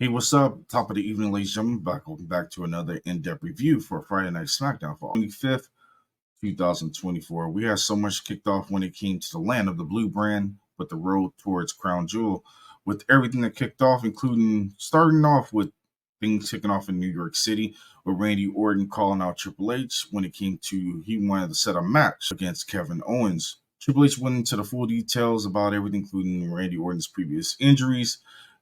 Hey, what's up? Top of the evening, ladies and gentlemen. Welcome back to another in-depth review for Friday Night Smackdown for 25th, 2024. We had so much kicked off when it came to the land of the Blue brand, but the road towards Crown Jewel, with everything that kicked off, including starting off with things kicking off in New York City, with Randy Orton calling out Triple H when it came to he wanted to set a match against Kevin Owens. Triple H went into the full details about everything, including Randy Orton's previous injuries.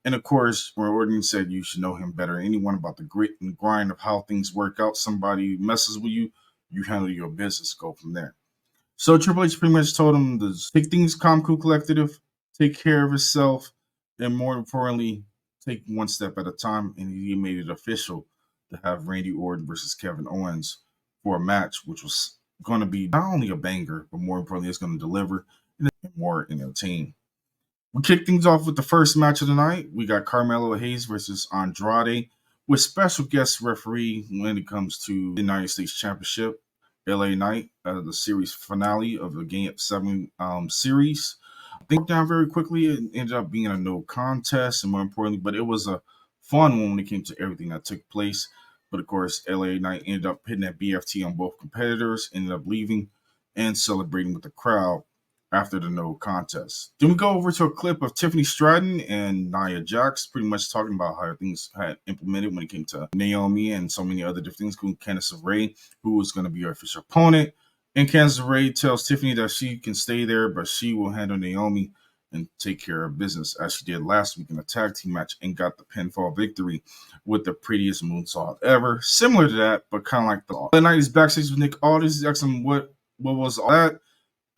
And of course, where Orton said you should know him better than anyone about the grit and grind of how things work out. Somebody messes with you, you handle your business, go from there. So Triple H pretty much told him to take things calm, cool, collective, take care of himself, and more importantly, take one step at a time. And he made it official to have Randy Orton versus Kevin Owens for a match, which was going to be not only a banger, but more importantly, it's going to deliver and more entertaining. We kick things off with the first match of the night. We got Carmelo Hayes versus Andrade with special guest referee when it comes to the United States Championship, LA Knight, the series finale of the Game 7 series. They broke down very quickly. It ended up being a no contest, and more importantly, but it was a fun one when it came to everything that took place. But of course, LA Knight ended up hitting that BFT on both competitors, ended up leaving and celebrating with the crowd after the no contest. Then we go over to a clip of Tiffany Stratton and Nia Jax pretty much talking about how things had implemented when it came to Naomi and so many other different things, including Candice LeRae, who was going to be her official opponent. And Candice LeRae tells Tiffany that she can stay there, but she will handle Naomi and take care of business, as she did last week in a tag team match and got the pinfall victory with the prettiest moonsault ever. Similar to that, but kind of like the night is backstage with Nick Aldis. He's asking what was all that.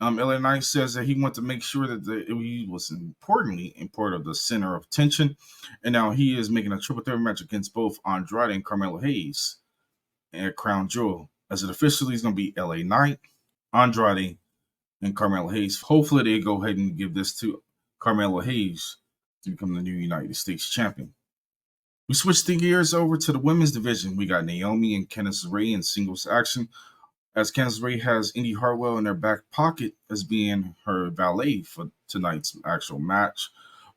LA Knight says that he wanted to make sure that he was importantly in part of the center of attention, and now he is making a triple threat match against both Andrade and Carmelo Hayes at Crown Jewel. As it officially is going to be LA Knight, Andrade, and Carmelo Hayes. Hopefully they go ahead and give this to Carmelo Hayes to become the new United States champion. We switch the gears over to the women's division. We got Naomi and Candice LeRae in singles action, as Candice LeRae has Indy Hartwell in their back pocket as being her valet for tonight's actual match.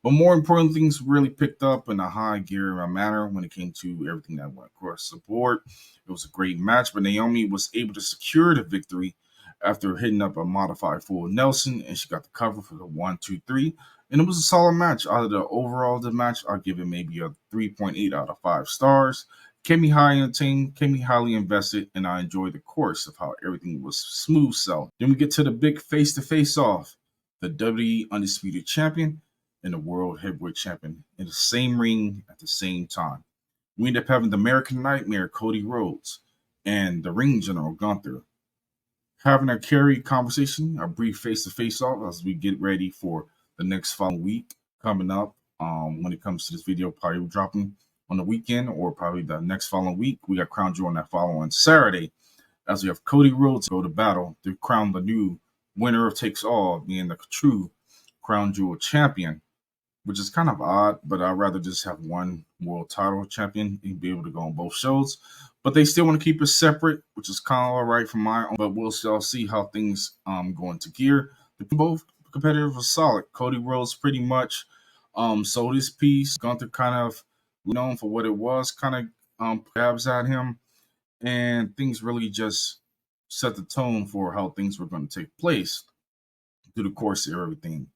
But more important, things really picked up in a high gear manner when it came to everything that went across the board. It was a great match, but Naomi was able to secure the victory after hitting up a modified full Nelson, and she got the cover for the 1, 2, 3. And it was a solid match. Out of the overall of the match, I'll give it maybe a 3.8 out of 5 stars. Kept me high entertained, kept me highly invested, and I enjoyed the course of how everything was smooth sailing. Then we get to the big face-to-face off. The WWE Undisputed Champion and the World Heavyweight Champion in the same ring at the same time. We end up having the American Nightmare, Cody Rhodes, and the Ring General, Gunther, having a carry conversation, a brief face-to-face off as we get ready for the next following week coming up. When it comes to this video, probably dropping on the weekend or probably the next following week. We got Crown Jewel on that following Saturday, as we have Cody Rhodes go to battle to crown the new winner of takes all, being the true Crown Jewel champion, which is kind of odd, but I'd rather just have one world title champion and be able to go on both shows. But they still want to keep it separate, which is kind of all right for my own, but we'll still see how things go into gear. Both competitors were solid. Cody Rhodes pretty much sold his piece. Gunther kind of known for what it was, kind of grabs at him, and things really just set the tone for how things were going to take place through the course of everything.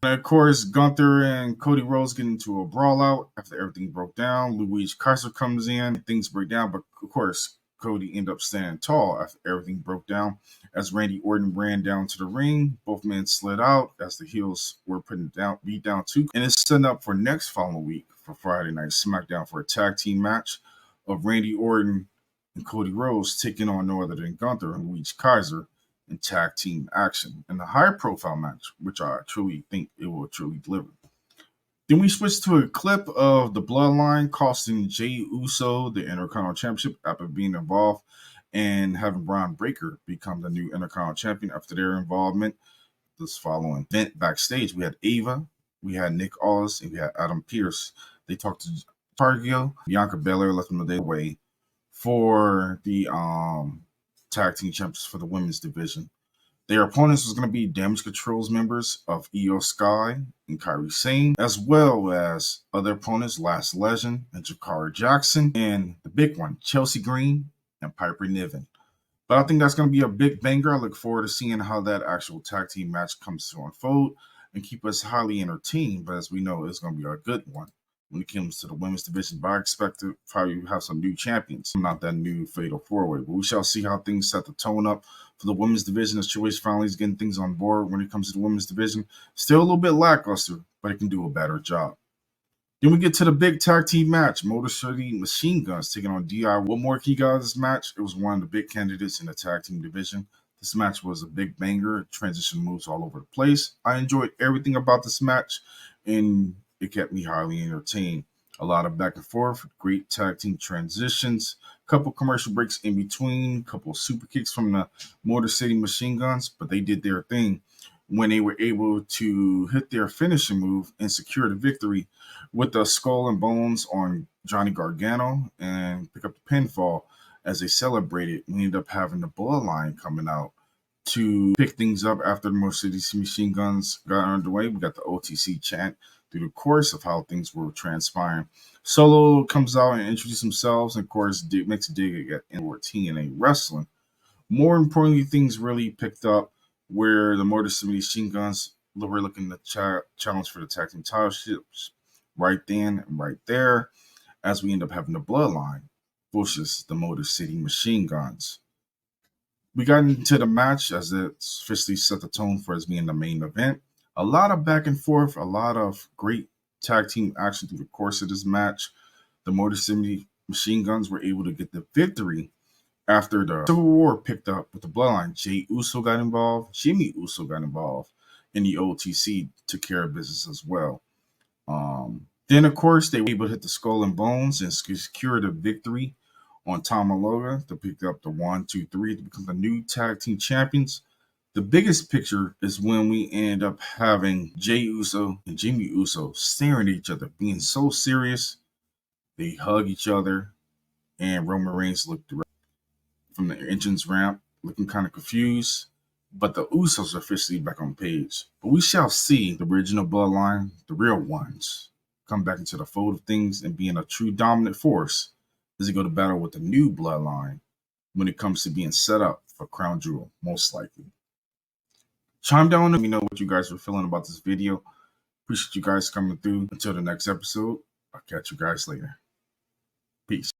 And of course, Gunther and Cody Rhodes get into a brawl out after everything broke down. Luigi Kaiser comes in, things break down, but of course, Cody ended up standing tall after everything broke down. As Randy Orton ran down to the ring, both men slid out as the heels were beat down too. And it's set up for next following week for Friday Night Smackdown for a tag team match of Randy Orton and Cody Rhodes taking on no other than Gunther and Luigi Kaiser in tag team action. And a high profile match, which I truly think it will truly deliver. Then we switch to a clip of the Bloodline costing Jey Uso the Intercontinental Championship after being involved and having Braun Breaker become the new Intercontinental Champion after their involvement. This following event backstage, we had Ava, we had Nick Aldis, and we had Adam Pearce. They talked to Targio. Bianca Belair left them a day away for the tag team champions for the women's division. Their opponents was going to be Damage Control's members of Io Sky and Kairi Sane, as well as other opponents, Last Legend and Jakara Jackson, and the big one, Chelsea Green and Piper Niven. But I think that's going to be a big banger. I look forward to seeing how that actual tag team match comes to unfold and keep us highly entertained. But as we know, it's going to be a good one when it comes to the women's division. But I expect to probably have some new champions. Not that new Fatal 4-Way, but we shall see how things set the tone up for the women's division as Triple H finally is getting things on board when it comes to the women's division. Still a little bit lackluster, but it can do a better job. Then we get to the big tag team match, Motor City Machine Guns taking on DI. What more can you guys this match? It was one of the big candidates in the tag team division. This match was a big banger, transition moves all over the place. I enjoyed everything about this match, and it kept me highly entertained. A lot of back and forth, great tag team transitions, couple commercial breaks in between, couple super kicks from the Motor City Machine Guns, but they did their thing when they were able to hit their finishing move and secure the victory with the skull and bones on Johnny Gargano and pick up the pinfall. As they celebrated, we ended up having the Bloodline coming out to pick things up after the Motor City Machine Guns got underway. We got the OTC chant through the course of how things were transpiring. Solo comes out and introduces themselves, and of course, makes a dig at TNA wrestling. More importantly, things really picked up where the Motor City Machine Guns were looking to challenge for the tag team titles right then and right there, as we end up having the Bloodline versus the Motor City Machine Guns. We got into the match as it officially set the tone for us being the main event. A lot of back and forth, a lot of great tag team action through the course of this match. The Motor City Machine Guns were able to get the victory after the Civil War picked up with the Bloodline. Jey Uso got involved, Jimmy Uso got involved, and the OTC took care of business as well. Then, of course, they were able to hit the Skull and Bones and secure the victory on Tama Loga to pick up the 1, 2, 3 to become the new tag team champions. The biggest picture is when we end up having Jey Uso and Jimmy Uso staring at each other, being so serious. They hug each other, and Roman Reigns looked from the entrance ramp, looking kind of confused. But the Usos are officially back on page. But we shall see the original Bloodline, the real ones, come back into the fold of things and being a true dominant force as they go to battle with the new Bloodline when it comes to being set up for Crown Jewel, most likely. Chime down and let me know what you guys are feeling about this video. Appreciate you guys coming through. Until the next episode, I'll catch you guys later. Peace.